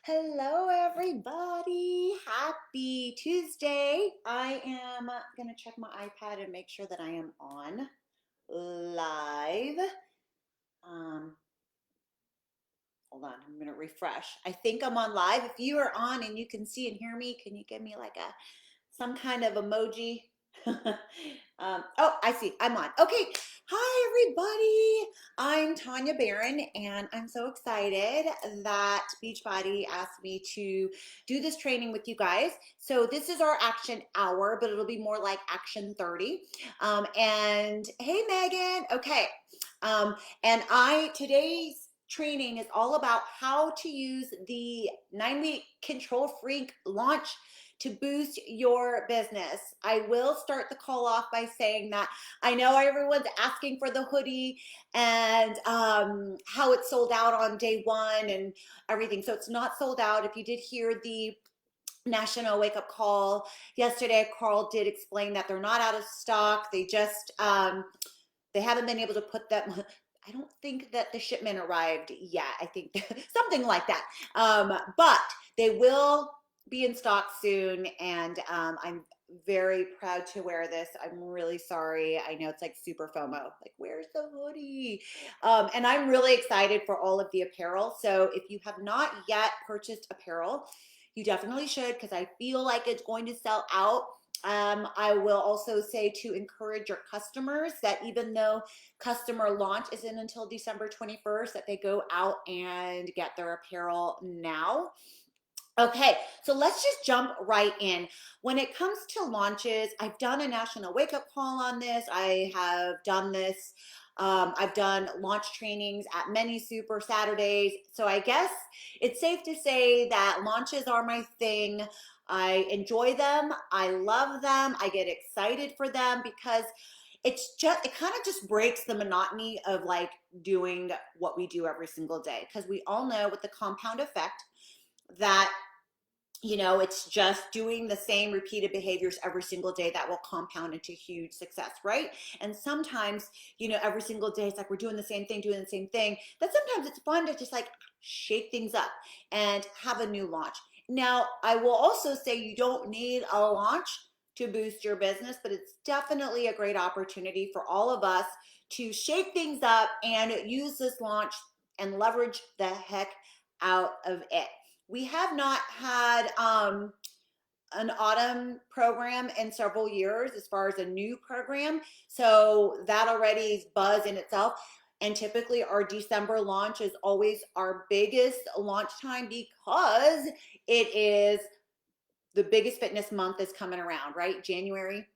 Hello, everybody. Happy Tuesday. I am going to check my iPad and make sure that I am on live. Um, Hold on, I'm going to refresh. I think I'm on live. If you are on and you can see and hear me, can you give me like some kind of emoji? Oh, I see. I'm on. Okay. Hi, everybody. I'm Tanya Barron, and I'm so excited that Beachbody asked me to do this training with you guys. So this is our action hour, but it'll be more like action 30. And hey, Megan. Okay. And today's training is all about how to use the 9-week control freak launch to boost your business. I will start the call off by saying that I know everyone's asking for the hoodie and how it sold out on day one and everything. So it's not sold out. If you did hear the national wake up call yesterday, Carl did explain that they're not out of stock. They haven't been able to put them. I don't think that the shipment arrived yet. I think something like that. But they will be in stock soon, and I'm very proud to wear this. I'm really sorry. I know it's like super FOMO. Like, where's the hoodie? And I'm really excited for all of the apparel. So if you have not yet purchased apparel, you definitely should, because I feel like it's going to sell out. I will also say to encourage your customers that even though customer launch isn't until December 21st, that they go out and get their apparel now. Okay, so let's just jump right in. When it comes to launches, I've done a national wake up call on this. I have done this. I've done launch trainings at many Super Saturdays. So I guess it's safe to say that launches are my thing. I enjoy them. I love them. I get excited for them because it kind of just breaks the monotony of like doing what we do every single day. Because we all know with the compound effect that it's just doing the same repeated behaviors every single day that will compound into huge success, right? And sometimes, every single day it's like we're doing the same thing, that sometimes it's fun to just like shake things up and have a new launch. Now, I will also say you don't need a launch to boost your business, but it's definitely a great opportunity for all of us to shake things up and use this launch and leverage the heck out of it. We have not had an autumn program in several years as far as a new program. So that already is buzz in itself. And typically our December launch is always our biggest launch time because it is the biggest fitness month is coming around, right? January,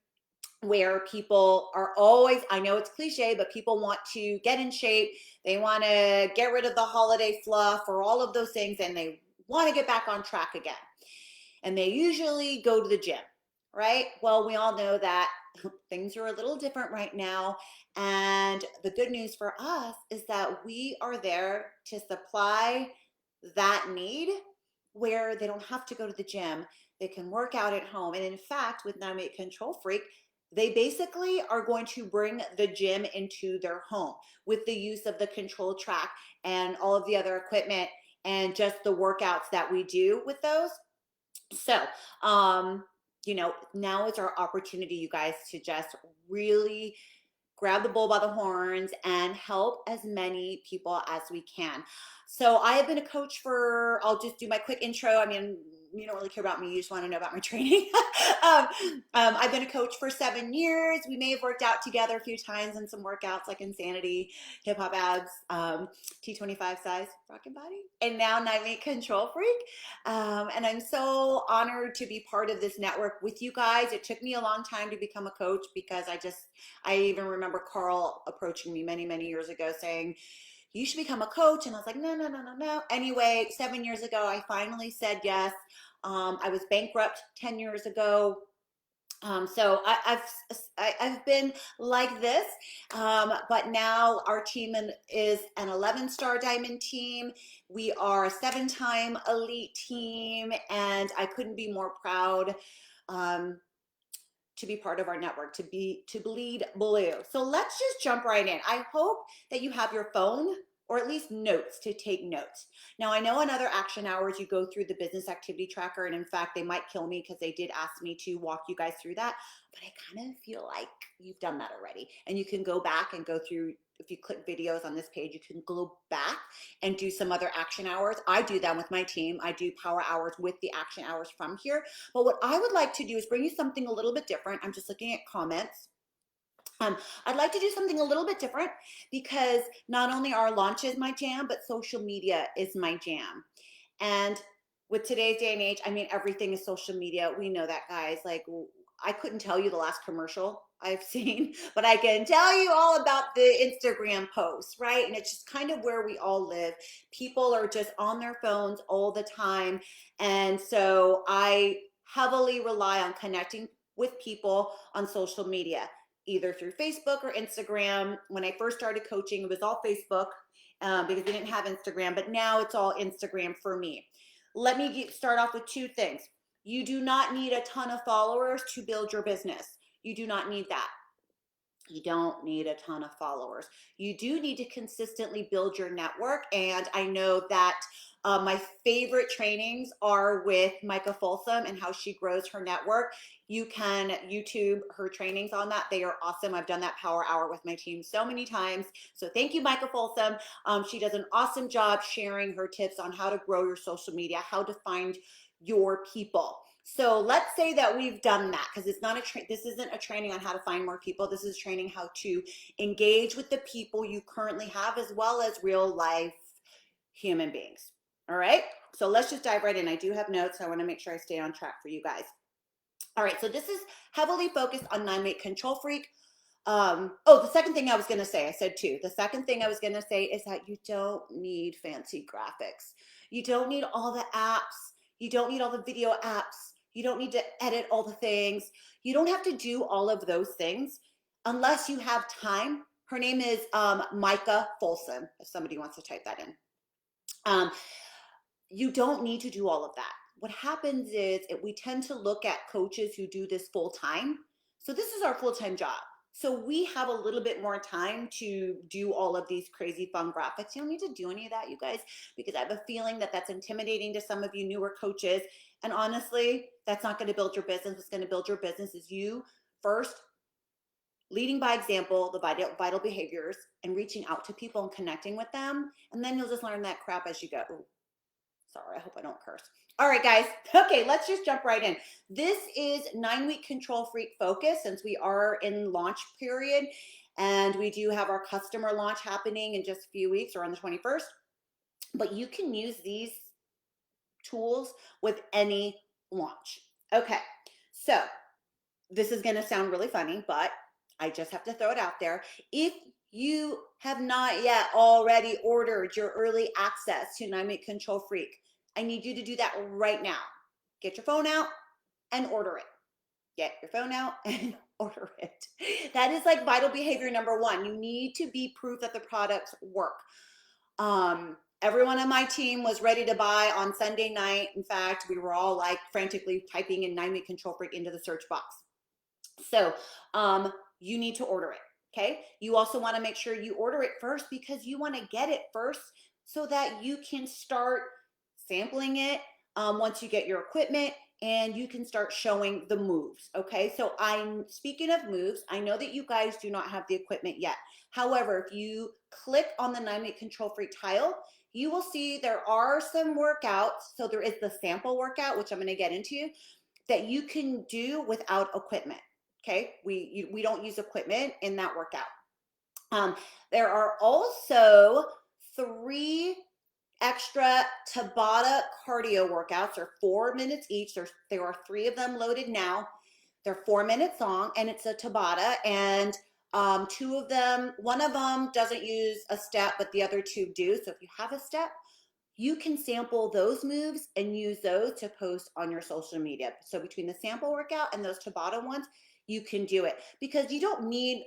where people are always, I know it's cliche, but people want to get in shape. They want to get rid of the holiday fluff or all of those things, and they want to get back on track again. And they usually go to the gym, right? Well, we all know that things are a little different right now. And the good news for us is that we are there to supply that need where they don't have to go to the gym. They can work out at home. And in fact, with 9-Week Control Freak, they basically are going to bring the gym into their home with the use of the control track and all of the other equipment and just the workouts that we do with those. So, now is our opportunity, you guys, to just really grab the bull by the horns and help as many people as we can. So I have been a coach I'll just do my quick intro. I mean, you don't really care about me. You just want to know about my training. I've been a coach for 7 years. We may have worked out together a few times in some workouts like Insanity, Hip Hop Abs, T25 size, Rockin' Body, and now 9-Week Control Freak. And I'm so honored to be part of this network with you guys. It took me a long time to become a coach because I even remember Carl approaching me many, many years ago saying, you should become a coach. And I was like, no, no, no, no, no. Anyway, 7 years ago, I finally said yes. I was bankrupt 10 years ago. So I've been like this, but now our team is an 11-star diamond team. We are a 7-time elite team, and I couldn't be more proud to be part of our network, to bleed blue. So let's just jump right in. I hope that you have your phone or at least notes to take notes. Now, I know in other action hours, you go through the business activity tracker, and in fact, they might kill me because they did ask me to walk you guys through that, but I kind of feel like you've done that already. And you can go back and go through, if you click videos on this page, you can go back and do some other action hours. I do that with my team. I do power hours with the action hours from here. But what I would like to do is bring you something a little bit different. I'm just looking at comments. I'd like to do something a little bit different because not only are launches my jam, but social media is my jam. And with today's day and age, I mean, everything is social media. We know that, guys. Like, I couldn't tell you the last commercial I've seen, but I can tell you all about the Instagram posts, right? And it's just kind of where we all live. People are just on their phones all the time. And so I heavily rely on connecting with people on social media, either through Facebook or Instagram. When I first started coaching, it was all Facebook because we didn't have Instagram, but now it's all Instagram for me. Let me start off with two things. You do not need a ton of followers to build your business. You do not need that. You don't need a ton of followers. You do need to consistently build your network. And I know that my favorite trainings are with Micah Folsom and how she grows her network. You can YouTube her trainings on that. They are awesome. I've done that power hour with my team so many times. So thank you, Micah Folsom. She does an awesome job sharing her tips on how to grow your social media, how to find your people. So let's say that we've done that, because it's not this isn't a training on how to find more people. This is training how to engage with the people you currently have, as well as real life human beings. All right, so let's just dive right in. I do have notes, so I want to make sure I stay on track for you guys. All right, so this is heavily focused on 9-week control freak. The second thing I was going to say, I said two. The second thing I was going to say is that you don't need fancy graphics. You don't need all the apps. You don't need all the video apps. You don't need to edit all the things. You don't have to do all of those things unless you have time. Her name is Micah Folsom, if somebody wants to type that in. You don't need to do all of that. What happens is we tend to look at coaches who do this full time. So this is our full-time job. So we have a little bit more time to do all of these crazy fun graphics. You don't need to do any of that, you guys, because I have a feeling that that's intimidating to some of you newer coaches. And honestly, that's not going to build your business. What's going to build your business is you first leading by example, the vital behaviors, and reaching out to people and connecting with them. And then you'll just learn that crap as you go. Sorry, I hope I don't curse. All right, guys. Okay, let's just jump right in. This is 9-week control freak focus, since we are in launch period, and we do have our customer launch happening in just a few weeks, or on the 21st. But you can use these tools with any launch. Okay, so this is going to sound really funny, but I just have to throw it out there. If you have not yet already ordered your early access to 9-week control freak, I need you to do that right now. Get your phone out and order it. Get your phone out and order it. That is like vital behavior number one. You need to be proof that the products work. Everyone on my team was ready to buy on Sunday night. In fact, we were all like frantically typing in 9-week control freak into the search box. So you need to order it. Okay. You also want to make sure you order it first, because you want to get it first so that you can start sampling it once you get your equipment, and you can start showing the moves. Okay. So speaking of moves, I know that you guys do not have the equipment yet. However, if you click on the 9-week control freak tile, you will see there are some workouts. So there is the sample workout, which I'm going to get into, that you can do without equipment. Okay, we don't use equipment in that workout. There are also 3 extra Tabata cardio workouts. They're 4 minutes each. There are 3 of them loaded now. They're 4 minutes long, and it's a Tabata. And 2 of them, one of them doesn't use a step, but the other 2 do. So if you have a step, you can sample those moves and use those to post on your social media. So between the sample workout and those Tabata ones, you can do it, because you don't need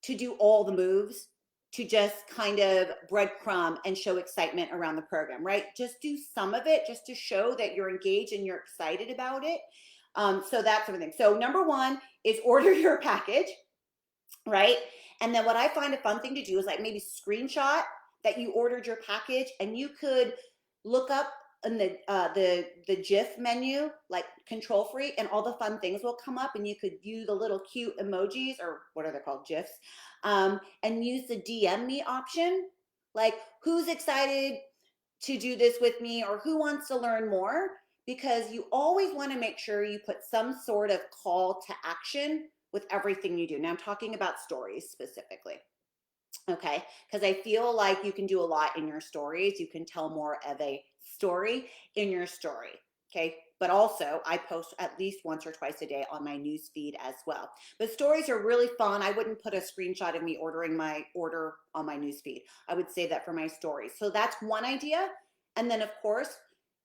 to do all the moves to just kind of breadcrumb and show excitement around the program, right? Just do some of it just to show that you're engaged and you're excited about it. So that's everything. So number one is order your package, right? And then what I find a fun thing to do is like maybe screenshot that you ordered your package, and you could look up in the GIF menu, like Control Freak, and all the fun things will come up, and you could use the little cute emojis, or what are they called, GIFs, and use the DM me option, like who's excited to do this with me, or who wants to learn more, because you always want to make sure you put some sort of call to action with everything you do. Now I'm talking about stories specifically. Okay, because I feel like you can do a lot in your stories. You can tell more of a story in your story. Okay, but also I post at least once or twice a day on my news feed as well. But stories are really fun. I wouldn't put a screenshot of me ordering my order on my news feed. I would say that for my stories. So that's one idea. And then, of course,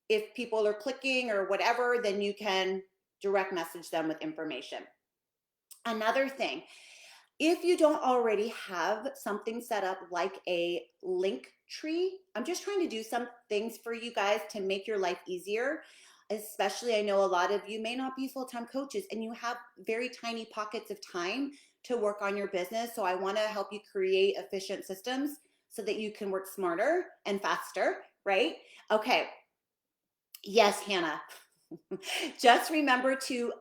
if people are clicking or whatever, then you can direct message them with information. Another thing, if you don't already have something set up like a link tree, I'm just trying to do some things for you guys to make your life easier. Especially, I know a lot of you may not be full-time coaches and you have very tiny pockets of time to work on your business. So I want to help you create efficient systems so that you can work smarter and faster, right? Okay. Yes, Hannah. Just remember to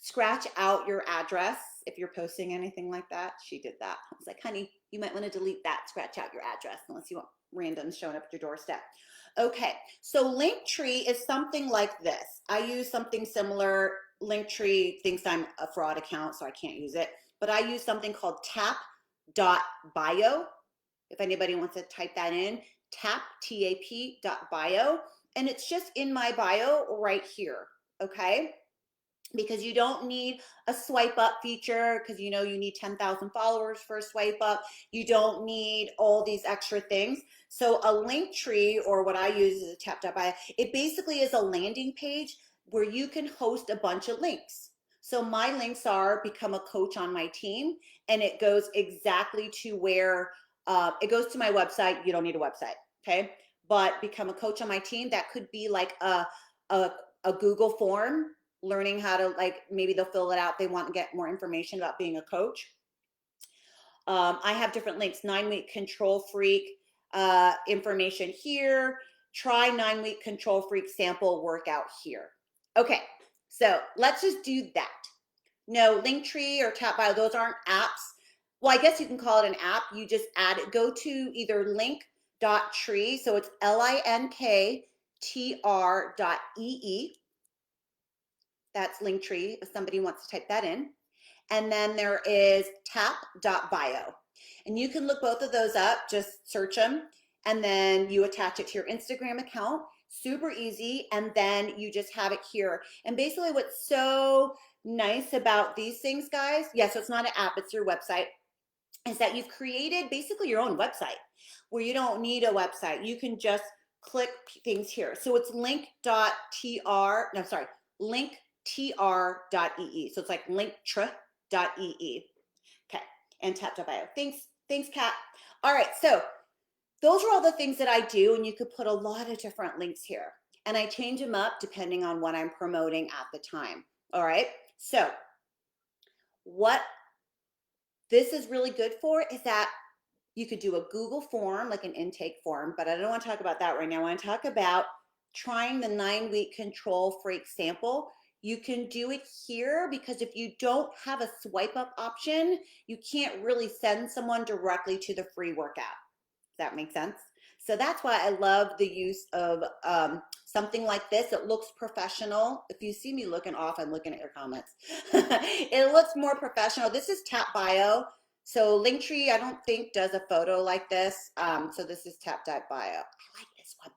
scratch out your address if you're posting anything like that. She did that. I was like, honey, you might want to delete that, scratch out your address, unless you want randoms showing up at your doorstep. Okay, so Linktree is something like this. I use something similar. Linktree thinks I'm a fraud account, so I can't use it. But I use something called tap.bio. If anybody wants to type that in, tap.bio. And it's just in my bio right here, okay? Because you don't need a swipe up feature, because you know you need 10,000 followers for a swipe up. You don't need all these extra things. So a link tree, or what I use is a tap.bio, it basically is a landing page where you can host a bunch of links. So my links are become a coach on my team, and it goes exactly to where it goes to my website. You don't need a website, okay? But become a coach on my team, that could be like a Google form, learning how to, like, maybe they'll fill it out, they want to get more information about being a coach. I have different links, 9-week control freak information here, try 9-week control freak sample workout here. Okay, so let's just do that. No, Linktree or Tapbio, those aren't apps. Well, I guess you can call it an app. You just add it, go to either link.tree, so it's linktr.ee. That's Linktree if somebody wants to type that in. And then there is tap.bio. And you can look both of those up, just search them, and then you attach it to your Instagram account. Super easy. And then you just have it here. And basically what's so nice about these things, guys, so it's not an app, it's your website, is that you've created basically your own website where you don't need a website. You can just click things here. So it's link.tr, no, sorry, linktr.ee. So it's like linktr.ee. Okay, and tap.bio. Thanks, Kat. All right, so those are all the things that I do, and you could put a lot of different links here. And I change them up depending on what I'm promoting at the time. All right, so what this is really good for is that you could do a Google form, like an intake form, but I don't want to talk about that right now. I want to talk about trying the 9-week control freak sample. You can do it here, because if you don't have a swipe up option, you can't really send someone directly to the free workout. Does that make sense? So that's why I love the use of something like this. It looks professional. If you see me looking off, I'm looking at your comments. It looks more professional. This is Tap.bio. So Linktree, I don't think does a photo like this. So this is Tap.bio. I like this one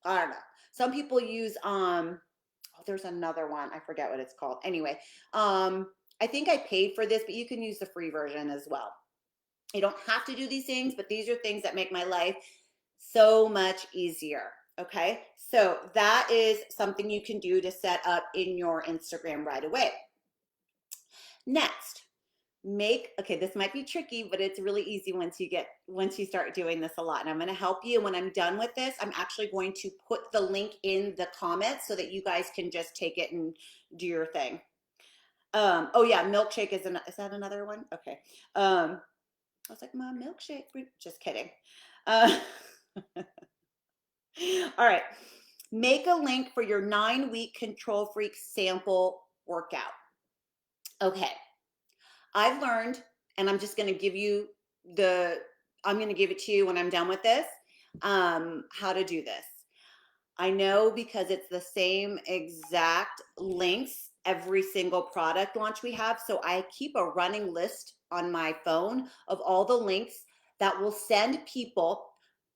better. I don't know. Some people use, oh, there's another one. I forget what it's called. Anyway, I think I paid for this, but you can use the free version as well. You don't have to do these things, but these are things that make my life so much easier. Okay, so that is something you can do to set up in your Instagram right away. Next, okay, this might be tricky, but it's really easy once you start doing this a lot. And I'm going to help you. When I'm done with this, I'm actually going to put the link in the comments so that you guys can just take it and do your thing. Oh yeah, milkshake is that another one? Okay. I was like, Mom, milkshake. Just kidding. Uh, all right. Make a link for your 9-week control freak sample workout. Okay. I've learned, and I'm just going to give you I'm going to give it to you when I'm done with this, how to do this. I know because it's the same exact links every single product launch we have. So I keep a running list on my phone of all the links that will send people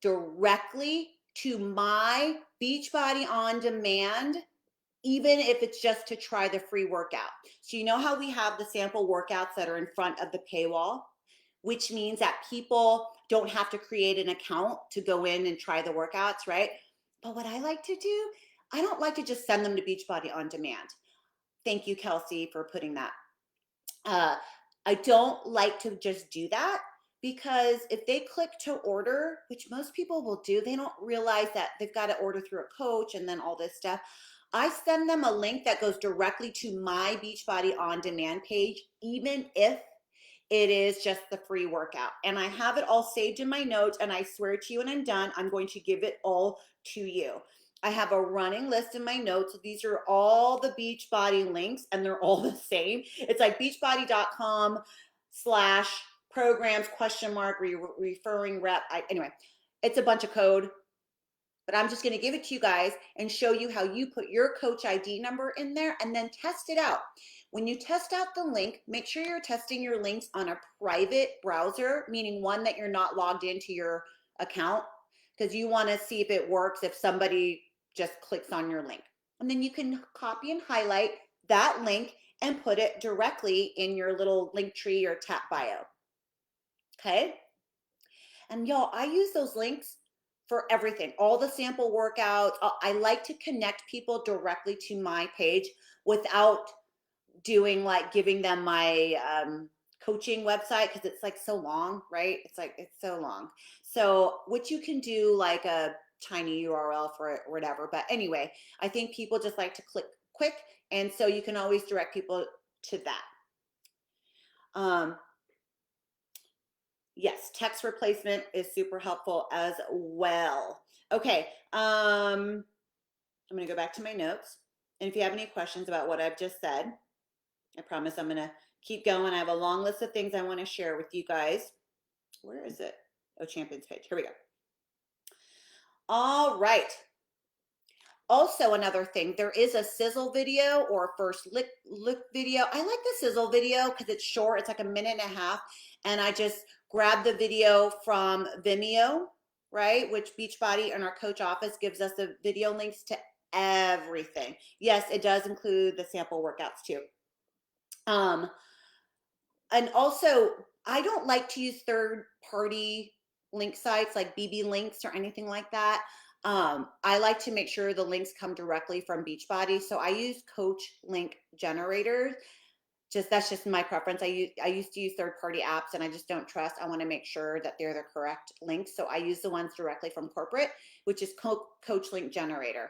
directly to my Beachbody On Demand, even if it's just to try the free workout. So you know how we have the sample workouts that are in front of the paywall, which means that people don't have to create an account to go in and try the workouts, right? But what I like to do, I don't like to just send them to Beachbody On Demand. Thank you, Kelsey, for putting that. I don't like to just do that because if they click to order, which most people will do, they don't realize that they've got to order through a coach and then all this stuff. I send them a link that goes directly to my Beachbody On Demand page, even if it is just the free workout. And I have it all saved in my notes, and I swear to you when I'm done, I'm going to give it all to you. I have a running list in my notes. These are all the Beachbody links, and they're all the same. It's like beachbody.com/programs referring rep. Anyway, it's a bunch of code, but I'm just going to give it to you guys and show you how you put your coach ID number in there and then test it out. When you test out the link, make sure you're testing your links on a private browser, meaning one that you're not logged into your account, because you want to see if it works if somebody just clicks on your link. And then you can copy and highlight that link and put it directly in your little link tree or tap bio. Okay? And y'all, I use those links for everything, all the sample workouts. I like to connect people directly to my page without doing like giving them my coaching website because it's like so long, right? It's so long. So what you can do like a tiny URL for it or whatever. But anyway, I think people just like to click quick. And so you can always direct people to that. Yes, text replacement is super helpful as well. Okay, I'm gonna go back to my notes. And if you have any questions about what I've just said, I promise I'm gonna keep going. I have a long list of things I wanna share with you guys. Where is it? Oh, champions page, here we go. All right. Also, another thing, there is a sizzle video or first look video. I like the sizzle video because it's short. It's like a minute and a half. And I just grab the video from Vimeo, right? Which Beachbody and our coach office gives us the video links to everything. Yes, it does include the sample workouts too. And also, I don't like to use third-party link sites like BB Links or anything like that. I like to make sure the links come directly from Beachbody. So I use Coach Link Generators. That's just my preference. I used to use third-party apps and I just don't trust. I want to make sure that they're the correct links. So I use the ones directly from corporate, which is Coach Link Generator.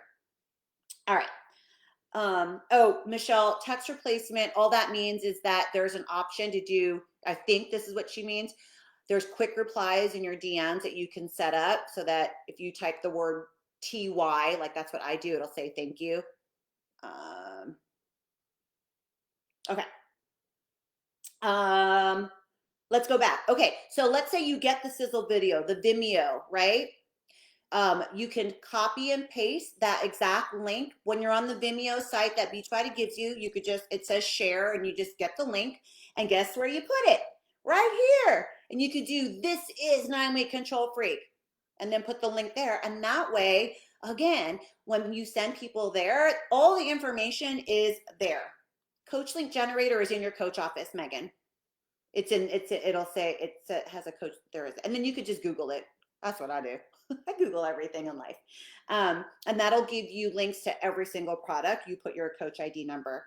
All right. Oh, Michelle, text replacement, all that means is that there's an option to do, I think this is what she means. There's quick replies in your DMs that you can set up so that if you type the word TY, like that's what I do, it'll say thank you. Okay. Let's go back. Okay, so let's say you get the sizzle video, the Vimeo, right? You can copy and paste that exact link. When you're on the Vimeo site that Beachbody gives you, you could just, it says share and you just get the link and guess where you put it? Right here. And you could do, this is 9-week control freak and then put the link there. And that way, again, when you send people there, all the information is there. Coach Link Generator is in your coach office, Megan. It'll say, it has a coach, there is, and then you could just Google it. That's what I do. I Google everything in life. And that'll give you links to every single product. You put your coach ID number.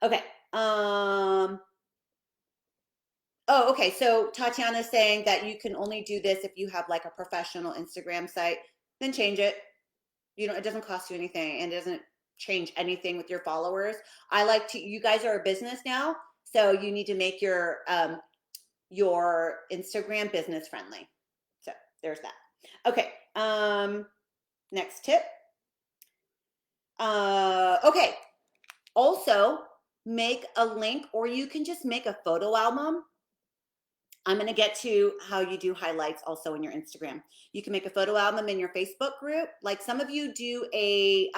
Okay. Oh, okay. So Tatiana's saying that you can only do this if you have like a professional Instagram site. Then change it. It doesn't cost you anything and it doesn't change anything with your followers. You guys are a business now, so you need to make your Instagram business friendly. So there's that. Okay. Next tip. Okay. Also, make a link, or you can just make a photo album. I'm going to get to how you do highlights also in your Instagram. You can make a photo album in your Facebook group. Like some of you do a,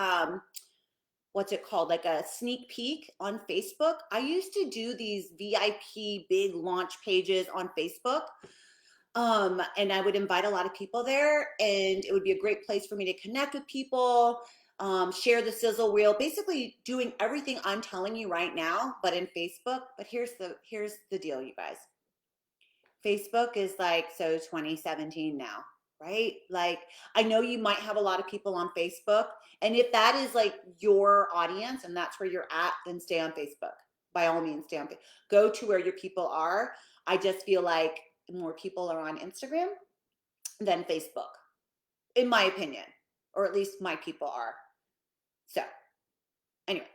what's it called? Like a sneak peek on Facebook. I used to do these VIP big launch pages on Facebook. And I would invite a lot of people there, and it would be a great place for me to connect with people, share the sizzle reel, basically doing everything I'm telling you right now, but in Facebook. But here's the deal, you guys. Facebook is like, so 2017 now, right? Like, I know you might have a lot of people on Facebook, and if that is like your audience and that's where you're at, then stay on Facebook. By all means, stay on Facebook. Go to where your people are. I just feel like more people are on Instagram than Facebook, in my opinion, or at least my people are. So, anyway.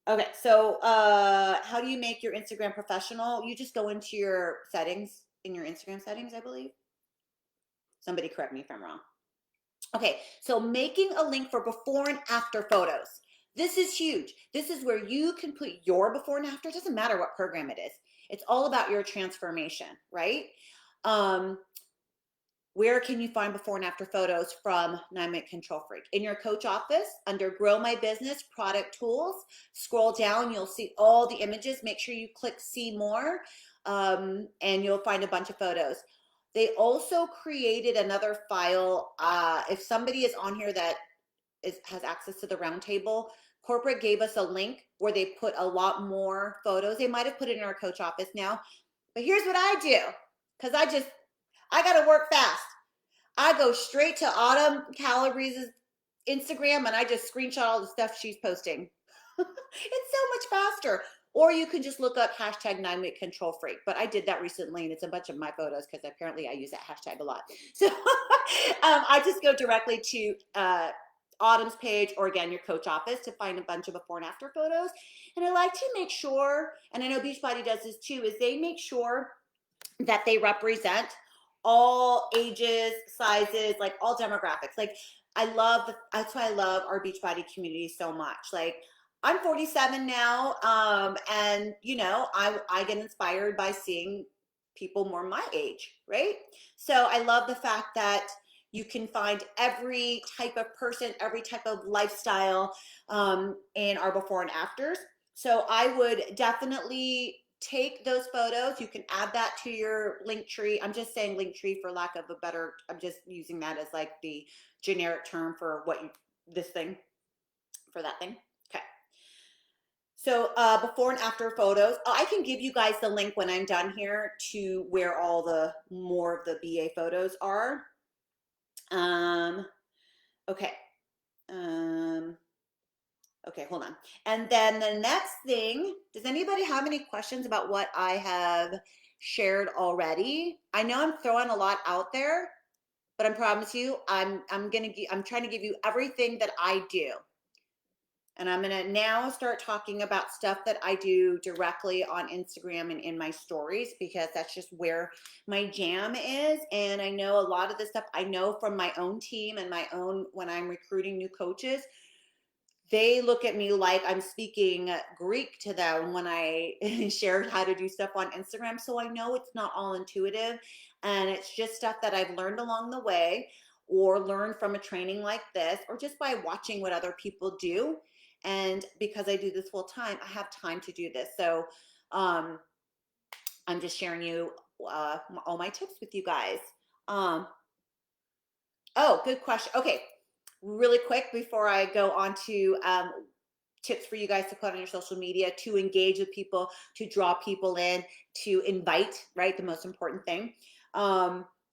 Okay, so how do you make your Instagram professional? You just go into your settings, in your Instagram settings, I believe. Somebody correct me if I'm wrong. Okay, so making a link for before and after photos. This is huge. This is where you can put your before and after. It doesn't matter what program it is. It's all about your transformation, right? Where can you find before and after photos from 9-Minute Control Freak? In your coach office, under Grow My Business, Product Tools, scroll down, you'll see all the images. Make sure you click See More, and you'll find a bunch of photos. They also created another file. If somebody is on here that has access to the roundtable, corporate gave us a link where they put a lot more photos. They might have put it in our coach office now, but here's what I do, because I got to work fast. I go straight to Autumn Calabrese's Instagram and I just screenshot all the stuff she's posting. It's so much faster. Or you can just look up hashtag 9-Minute Control Freak. But I did that recently, and it's a bunch of my photos because apparently I use that hashtag a lot. So I just go directly to Autumn's page, or again, your coach office, to find a bunch of before and after photos. And I like to make sure, and I know Beachbody does this too, is they make sure that they represent all ages, sizes, like all demographics. Like that's why I love our Beachbody community so much. Like I'm 47 now, and you know, I get inspired by seeing people more my age, right? So I love the fact that you can find every type of person, every type of lifestyle in our before and afters. So I would definitely take those photos. You can add that to your link tree. I'm just saying link tree for lack of a better, I'm just using that as like the generic term for this thing, for that thing. Okay. So before and after photos, I can give you guys the link when I'm done here to where all the more of the BA photos are. Okay. Okay, hold on. And then the next thing, does anybody have any questions about what I have shared already? I know I'm throwing a lot out there, but I promise you, I'm trying to give you everything that I do. And I'm going to now start talking about stuff that I do directly on Instagram and in my stories, because that's just where my jam is. And I know a lot of this stuff I know from my own team and my own, when I'm recruiting new coaches, they look at me like I'm speaking Greek to them when I share how to do stuff on Instagram. So I know it's not all intuitive, and it's just stuff that I've learned along the way, or learned from a training like this, or just by watching what other people do. And because I do this full time, I have time to do this. So I'm just sharing you all my tips with you guys. Oh, good question. Okay, really quick before I go on to tips for you guys to put on your social media to engage with people, to draw people in, to invite, right? The most important thing.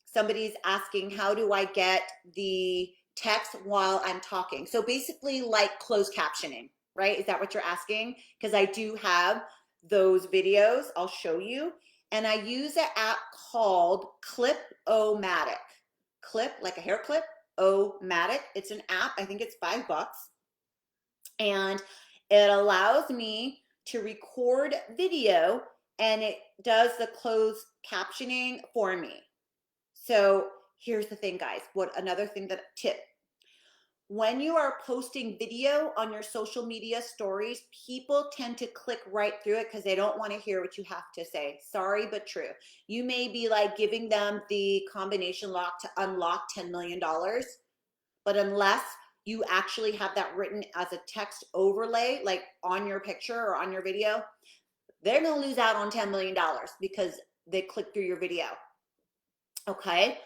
Somebody's asking, how do I get the text while I'm talking? So basically like closed captioning, right? Is that what you're asking? Because I do have those videos. I'll show you. And I use an app called Clip-O-Matic. Clip, like a hair clip, O-Matic. It's an app. I think it's $5. And it allows me to record video, and it does the closed captioning for me. So here's the thing, guys. Another thing that tip, when you are posting video on your social media stories, people tend to click right through it because they don't want to hear what you have to say. Sorry, but true. You may be like giving them the combination lock to unlock $10 million, but unless you actually have that written as a text overlay, like on your picture or on your video, they're going to lose out on $10 million because they click through your video. Okay.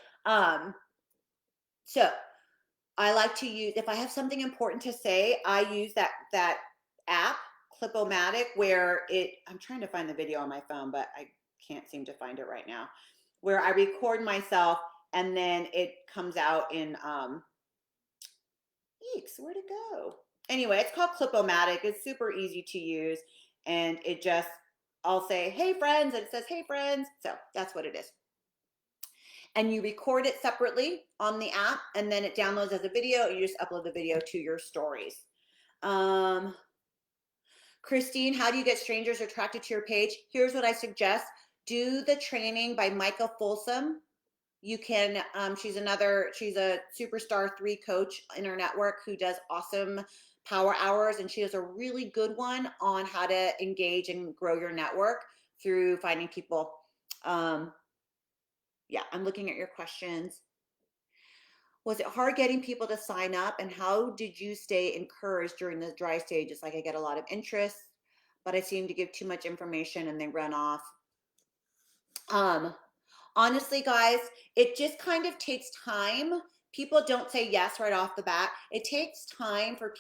So I like to use, if I have something important to say, I use that app, Clip-O-Matic, where I'm trying to find the video on my phone, but I can't seem to find it right now, where I record myself and then it comes out in, eeks, where'd it go? Anyway, it's called Clip-O-Matic. It's super easy to use, and it just, I'll say, hey friends, and it says, hey friends. So that's what it is. And you record it separately on the app, and then it downloads as a video, and you just upload the video to your stories. Christine, how do you get strangers attracted to your page? Here's what I suggest. Do the training by Micah Folsom. You can, she's a superstar 3 coach in her network who does awesome power hours, and she has a really good one on how to engage and grow your network through finding people. Yeah, I'm looking at your questions. Was it hard getting people to sign up, and how did you stay encouraged during the dry stages? Like, I get a lot of interest, but I seem to give too much information and they run off. Honestly, guys, it just kind of takes time. People don't say yes right off the bat. It takes time for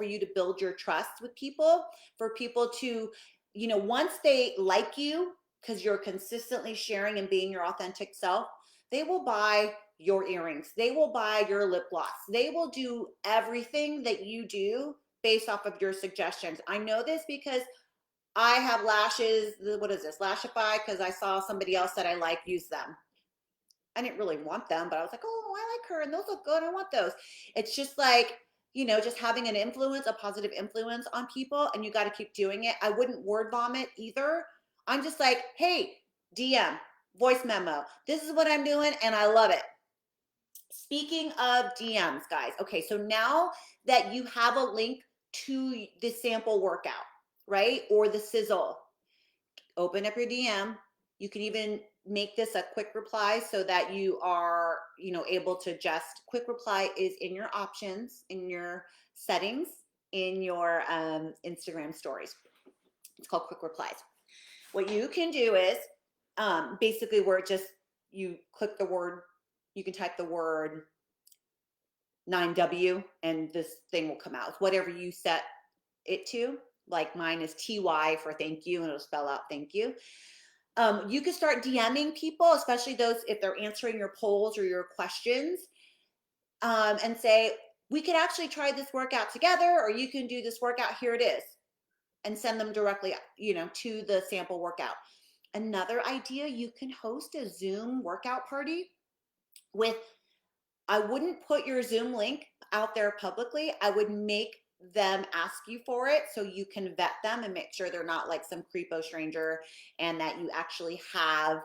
you to build your trust with people, for people to, once they like you, because you're consistently sharing and being your authentic self, they will buy your earrings. They will buy your lip gloss. They will do everything that you do based off of your suggestions. I know this because I have lashes. What is this? Lashify, because I saw somebody else that I like use them. I didn't really want them, but I was like, oh, I like her and those look good. I want those. It's just like, just having an influence, a positive influence on people, and you got to keep doing it. I wouldn't word vomit either. I'm just like, hey, DM, voice memo. This is what I'm doing, and I love it. Speaking of DMs, guys. Okay, so now that you have a link to the sample workout, right? Or the sizzle, open up your DM. You can even make this a quick reply so that you are, able to just, quick reply is in your options, in your settings, in your Instagram stories. It's called quick replies. What you can do is basically where you click the word, you can type the word 9W and this thing will come out. It's whatever you set it to. Like mine is TY for thank you, and it'll spell out thank you. You can start DMing people, especially those if they're answering your polls or your questions, and say, we could actually try this workout together, or you can do this workout, here it is, and send them directly, to the sample workout. Another idea, you can host a Zoom workout party with, I wouldn't put your Zoom link out there publicly. I would make them ask you for it so you can vet them and make sure they're not like some creepo stranger, and that you actually have,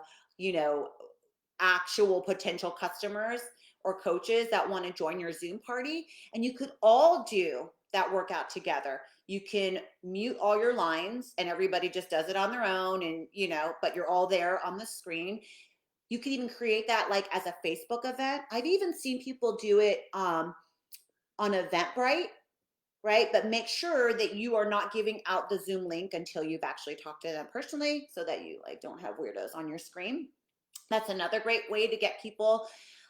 actual potential customers or coaches that want to join your Zoom party. And you could all do that workout together. You can mute all your lines and everybody just does it on their own, and but you're all there on the screen. You could even create that like as a Facebook event. I've even seen people do it on Eventbrite, right? But make sure that you are not giving out the Zoom link until you've actually talked to them personally, so that you like don't have weirdos on your screen. That's another great way to get people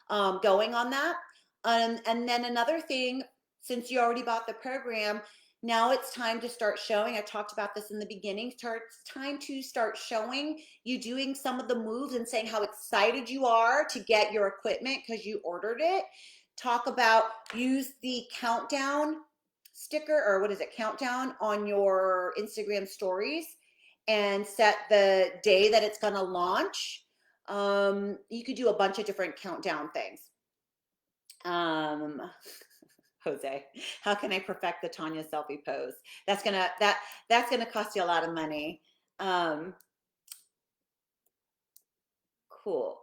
going on that. And then another thing, since you already bought the program, now it's time to start showing. I talked about this in the beginning. It's time to start showing you doing some of the moves and saying how excited you are to get your equipment because you ordered it. Talk about, use the countdown sticker, or what is it, countdown on your Instagram stories, and set the day that it's going to launch. You could do a bunch of different countdown things. Jose, how can I perfect the Tania selfie pose? That's gonna cost you a lot of money. Cool.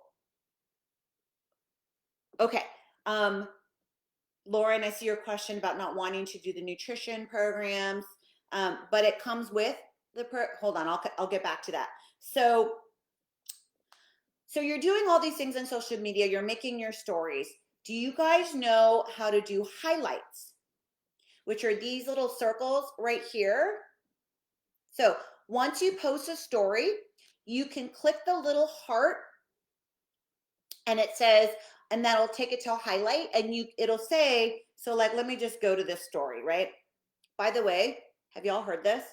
Okay. Lauren, I see your question about not wanting to do the nutrition programs, but it comes with hold on, I'll get back to that. So you're doing all these things on social media, you're making your stories. Do you guys know how to do highlights, which are these little circles right here? So once you post a story, you can click the little heart and it says, and that'll take it to a highlight and it'll say, so like, let me just go to this story, right? By the way, have y'all heard this?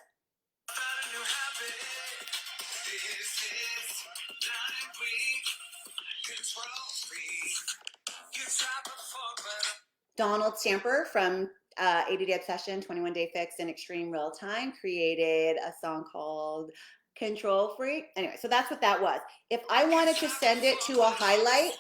Donald Stamper from 80 Day Obsession, 21 Day Fix, and Extreme Real Time created a song called Control Freak. Anyway, so that's what that was. If I wanted to send it to a highlight,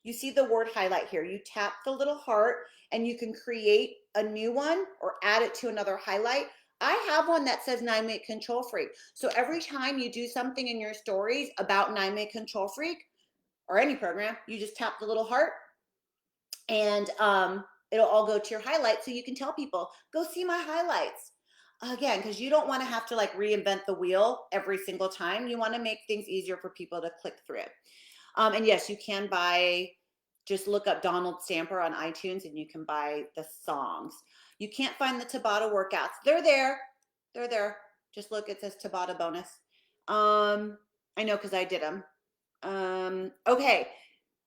you see the word highlight here. You tap the little heart and you can create a new one or add it to another highlight. I have one that says 9-Minute Control Freak. So every time you do something in your stories about 9-Minute Control Freak or any program, you just tap the little heart and it'll all go to your highlights. So you can tell people, go see my highlights. Again, because you don't want to have to like reinvent the wheel every single time. You want to make things easier for people to click through. And yes, you can buy, just look up Donald Stamper on iTunes and you can buy the songs. You can't find the Tabata workouts. They're there. They're there. Just look, it says Tabata bonus. I know because I did them. Okay.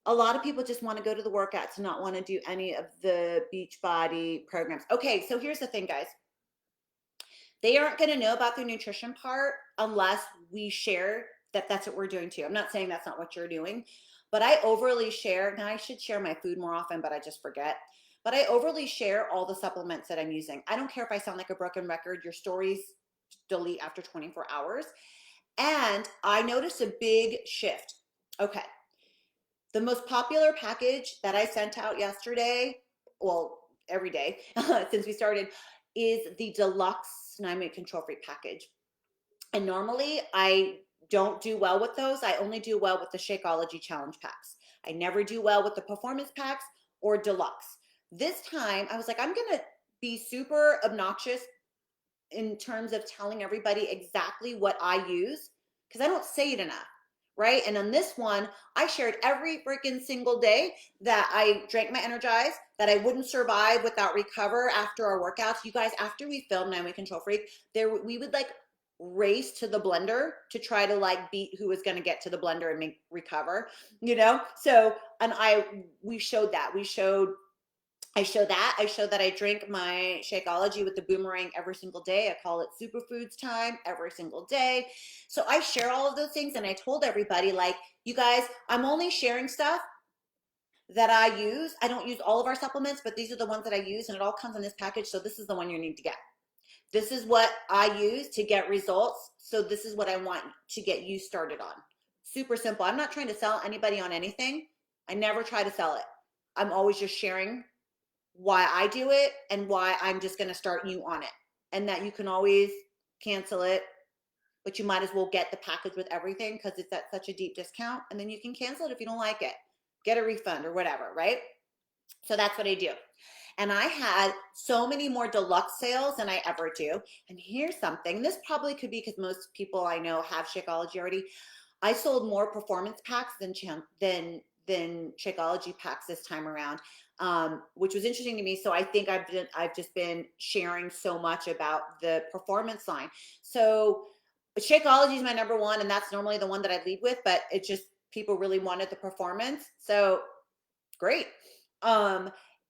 A lot of people just want to go to the workouts and not want to do any of the Beachbody programs. Okay, so here's the thing, guys. They aren't going to know about the nutrition part unless we share that that's what we're doing too. I'm not saying that's not what you're doing, but I overly share. Now I should share my food more often, but I just forget. But I overly share all the supplements that I'm using. I don't care if I sound like a broken record. Your stories delete after 24 hours. And I noticed a big shift. Okay. The most popular package that I sent out yesterday, well, every day since we started, is the deluxe 9-Minute Control Freak package. And normally I don't do well with those. I only do well with the Shakeology challenge packs. I never do well with the performance packs or deluxe. This time I was like, I'm going to be super obnoxious in terms of telling everybody exactly what I use because I don't say it enough, right? And on this one, I shared every freaking single day that I drank my Energize, that I wouldn't survive without Recover after our workouts. You guys, after we filmed 9-Minute Control Freak, we would like race to the blender to try to like beat who was going to get to the blender and make Recover, you know? So, and we showed that. I show that I drink my Shakeology with the boomerang every single day. I call it superfoods time every single day. So I share all of those things and I told everybody, like, you guys, I'm only sharing stuff that I use. I don't use all of our supplements, but these are the ones that I use and it all comes in this package. So this is the one you need to get. This is what I use to get results. So this is what I want to get you started on. Super simple. I'm not trying to sell anybody on anything. I never try to sell it. I'm always just sharing why I do it and why I'm just going to start you on it. And that you can always cancel it, but you might as well get the package with everything because it's at such a deep discount. And then you can cancel it if you don't like it, get a refund or whatever, right? So that's what I do. And I had so many more deluxe sales than I ever do. And here's something, this probably could be because most people I know have Shakeology already. I sold more performance packs than Shakeology packs this time around, which was interesting to me. So I think I've just been sharing so much about the performance line. So Shakeology is my number one, and that's normally the one that I lead with. But it just people really wanted the performance, so great.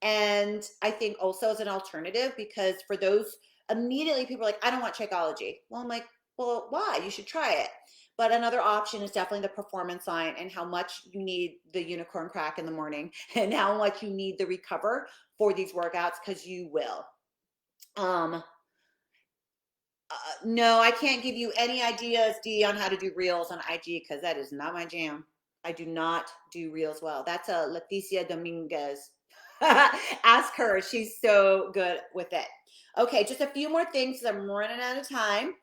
And I think also as an alternative, because for those immediately people are like, I don't want Shakeology. Well, I'm like, well, why? You should try it. But another option is definitely the performance line and how much you need the unicorn crack in the morning and how much you need the Recover for these workouts, because you will. No, I can't give you any ideas, Dee, on how to do reels on IG because that is not my jam. I do not do reels well. That's a Leticia Dominguez. Ask her. She's so good with it. Okay, just a few more things because I'm running out of time,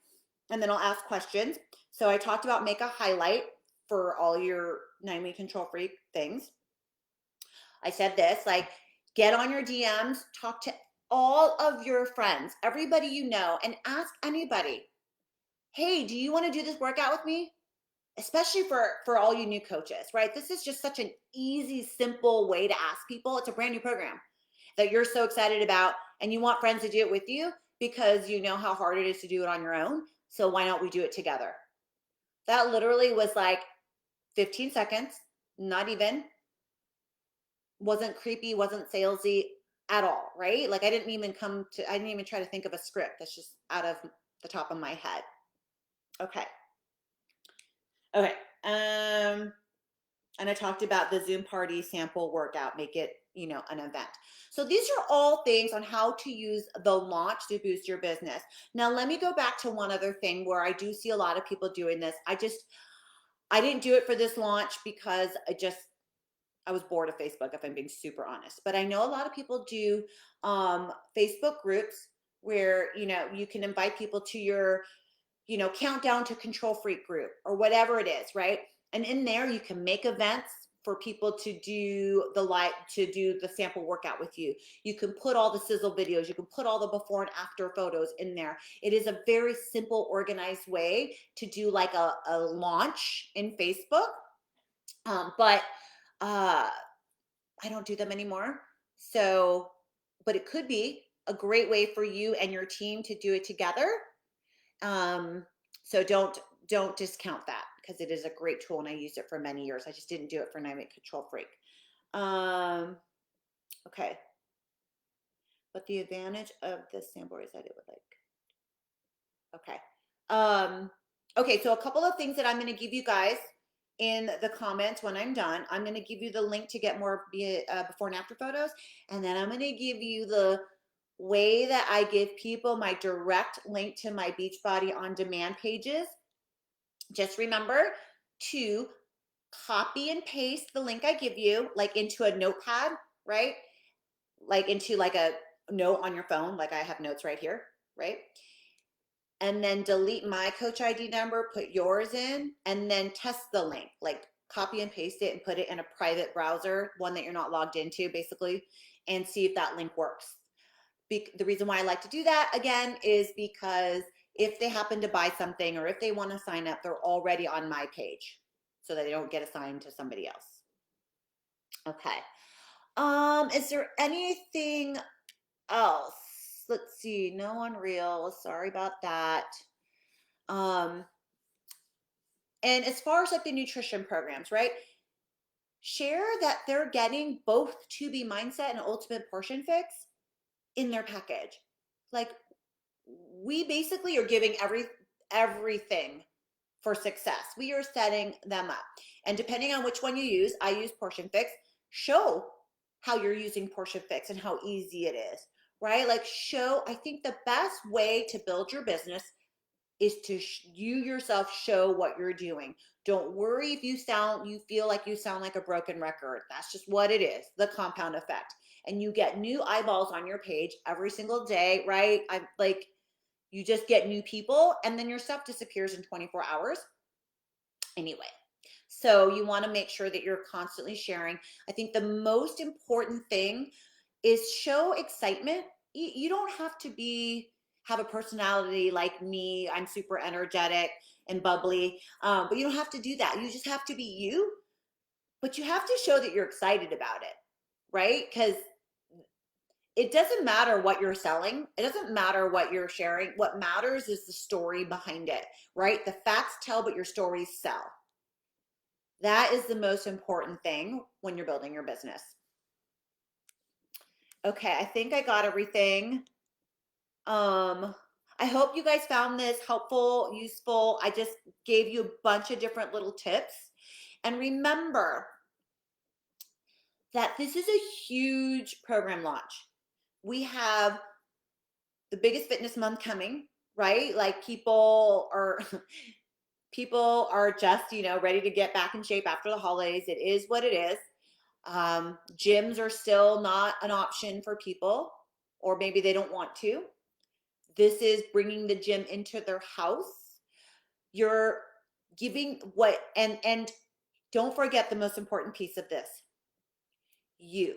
and then I'll ask questions. So I talked about make a highlight for all your 9-Minute Control Freak things. I said this, like, get on your DMs, talk to all of your friends, everybody you know, and ask anybody, hey, do you want to do this workout with me? Especially for all you new coaches, right? This is just such an easy, simple way to ask people. It's a brand new program that you're so excited about, and you want friends to do it with you because you know how hard it is to do it on your own. So why don't we do it together? That literally was like 15 seconds, not even, wasn't creepy, wasn't salesy at all, right? Like I didn't even try to think of a script. That's just out of the top of my head. Okay. Okay. And I talked about the Zoom party sample workout, make it, an event. So these are all things on how to use the launch to boost your business. Now, let me go back to one other thing where I do see a lot of people doing this. I didn't do it for this launch because I was bored of Facebook, if I'm being super honest. But I know a lot of people do Facebook groups where, you can invite people to your, countdown to control freak group or whatever it is, right? And in there, you can make events for people to do the sample workout with you. You can put all the sizzle videos, you can put all the before and after photos in there. It is a very simple, organized way to do like a launch in Facebook. But I don't do them anymore. So, but it could be a great way for you and your team to do it together. Um, so don't discount that because it is a great tool and I used it for many years. I just didn't do it for Nine-Week Control Freak. Okay. But the advantage of this sample is that it would okay. Okay, so a couple of things that I'm going to give you guys in the comments when I'm done. I'm going to give you the link to get more before and after photos. And then I'm going to give you the way that I give people my direct link to my Beachbody on demand pages. Just remember to copy and paste the link I give you like into a notepad, right? Like into like a note on your phone, like I have notes right here, right? And then delete my coach ID number, put yours in, and then test the link, like copy and paste it and put it in a private browser, one that you're not logged into basically, and see if that link works. The reason why I like to do that again is because if they happen to buy something or if they want to sign up, they're already on my page so that they don't get assigned to somebody else. Okay. Is there anything else? Let's see. No Unreal. Sorry about that. And as far as like the nutrition programs, right? Share that they're getting both 2B mindset and ultimate portion fix in their package. Like we basically are giving everything for success. We are setting them up. And depending on which one you use, I use Portion Fix. Show how you're using Portion Fix and how easy it is, right? Like I think the best way to build your business is to you yourself show what you're doing. Don't worry if you feel like you sound like a broken record. That's just what it is, the compound effect. And you get new eyeballs on your page every single day, right? I'm like, you just get new people and then your stuff disappears in 24 hours. Anyway, so you want to make sure that you're constantly sharing. I think the most important thing is show excitement. You don't have to have a personality like me. I'm super energetic and bubbly, but you don't have to do that. You just have to be you, but you have to show that you're excited about it, right? Because it doesn't matter what you're selling. It doesn't matter what you're sharing. What matters is the story behind it, right? The facts tell, but your stories sell. That is the most important thing when you're building your business. Okay, I think I got everything. I hope you guys found this helpful, useful. I just gave you a bunch of different little tips. And remember that this is a huge program launch. We have the biggest fitness month coming, right? Like people are just, ready to get back in shape after the holidays. It is what it is. Gyms are still not an option for people, or maybe they don't want to. This is bringing the gym into their house. You're giving and don't forget the most important piece of this. You,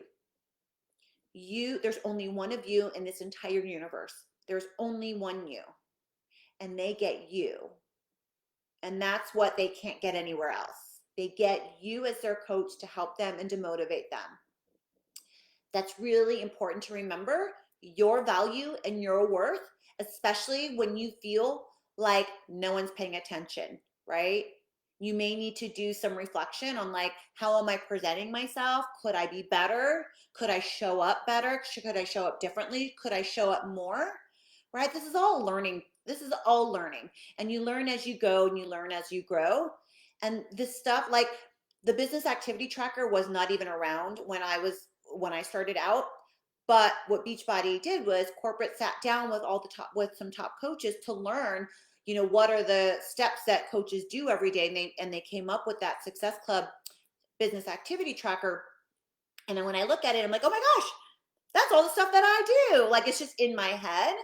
there's only one of you in this entire universe. There's only one you, and they get you. And that's what they can't get anywhere else. They get you as their coach to help them and to motivate them. That's really important to remember your value and your worth, especially when you feel like no one's paying attention, right? You may need to do some reflection on like, how am I presenting myself? Could I be better? Could I show up better? Could I show up differently? Could I show up more? Right? This is all learning. This is all learning. And you learn as you go and you learn as you grow. And this stuff, like the business activity tracker was not even around when I started out. But what Beachbody did was corporate sat down with all the top with some top coaches to learn, what are the steps that coaches do every day, and they came up with that Success Club business activity tracker. And then when I look at it, I'm like, oh my gosh, that's all the stuff that I do. Like it's just in my head.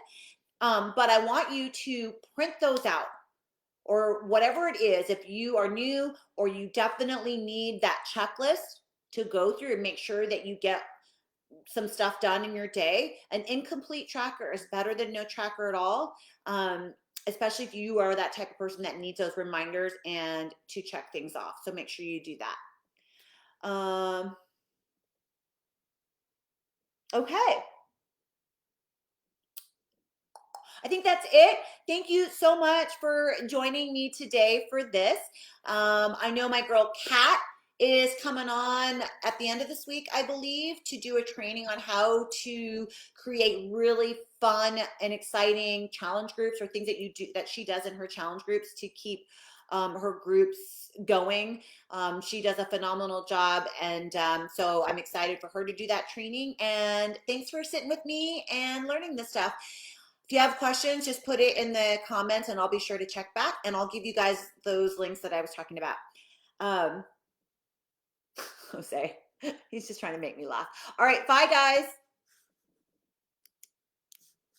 But I want you to print those out or whatever it is. If you are new or you definitely need that checklist to go through and make sure that you get some stuff done in your day. An incomplete tracker is better than no tracker at all, especially if you are that type of person that needs those reminders and to check things off. So make sure you do that. Okay. I think that's it. Thank you so much for joining me today for this. I know my girl Kat is coming on at the end of this week, I believe, to do a training on how to create really fun and exciting challenge groups or things that she does in her challenge groups to keep her groups going. She does a phenomenal job, and so I'm excited for her to do that training. And thanks for sitting with me and learning this stuff. If you have questions, just put it in the comments and I'll be sure to check back, and I'll give you guys those links that I was talking about. Jose, he's just trying to make me laugh. All right, bye guys.